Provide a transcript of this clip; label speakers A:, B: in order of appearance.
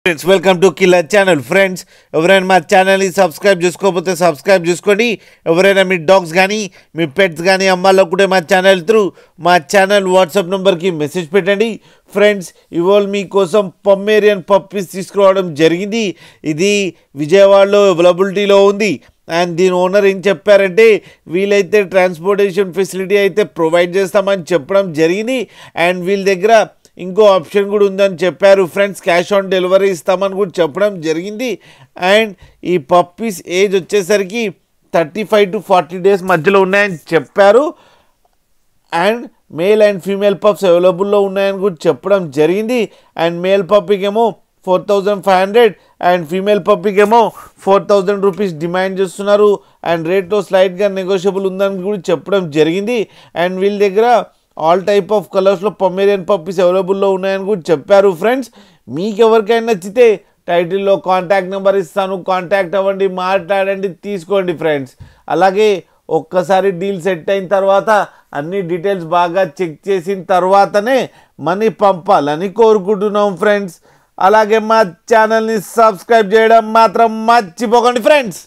A: Friends welcome to killer channel. Friends ఎవరైనా మా ఛానల్ని సబ్స్క్రైబ్ చేసుకోకపోతే సబ్స్క్రైబ్ చేసుకోండి. ఎవరైనా మీ డాగ్స్ కానీ మీ పెట్స్ కానీ అమ్మాలనుకుంటే మా ఛానల్ త్రూ మా ఛానల్ వాట్సాప్ నెంబర్కి మెసేజ్ పెట్టండి. ఫ్రెండ్స్ ఇవాళ మీకోసం పొమేరియన్ పప్పీస్ తీసుకురావడం జరిగింది. ఇది విజయవాడలో అవైలబిలిటీలో ఉంది. అండ్ దీని ఓనర్ ఏం చెప్పారంటే వీళ్ళైతే ట్రాన్స్పోర్టేషన్ ఫెసిలిటీ అయితే ప్రొవైడ్ చేస్తామని చెప్పడం జరిగింది. అండ్ వీళ్ళ దగ్గర ఇంకో ఆప్షన్ కూడా ఉందని చెప్పారు. ఫ్రెండ్స్ క్యాష్ ఆన్ డెలివరీ ఇస్తామని కూడా చెప్పడం జరిగింది. అండ్ ఈ పప్పీస్ ఏజ్ వచ్చేసరికి 35 to 40 days మధ్యలో ఉన్నాయని చెప్పారు. And male and female pups అవైలబుల్లో ఉన్నాయని కూడా చెప్పడం జరిగింది. అండ్ మేల్ పప్పీకేమో 4500 అండ్ ఫీమేల్ పప్పీకేమో 4000 రూపీస్ డిమాండ్ చేస్తున్నారు. అండ్ రేట్లో స్లైట్గా నెగోషియబుల్ ఉందని కూడా చెప్పడం జరిగింది. అండ్ వీళ్ళ దగ్గర ఆల్ టైప్ ఆఫ్ కలర్స్లో పొమేరియన్ పప్పీస్ అవైలబుల్లో ఉన్నాయని కూడా చెప్పారు. ఫ్రెండ్స్ మీకు ఎవరికైనా నచ్చితే టైటిల్లో కాంటాక్ట్ నెంబర్ ఇస్తాను, కాంటాక్ట్ అవ్వండి, మాట్లాడండి, తీసుకోండి ఫ్రెండ్స్. అలాగే ఒక్కసారి డీల్ సెట్ అయిన తర్వాత అన్ని డీటెయిల్స్ బాగా చెక్ చేసిన తర్వాతనే మనీ పంపాలని కోరుకుంటున్నాం ఫ్రెండ్స్. అలాగే మా ఛానల్ని సబ్స్క్రైబ్ చేయడం మాత్రం మర్చిపోకండి ఫ్రెండ్స్.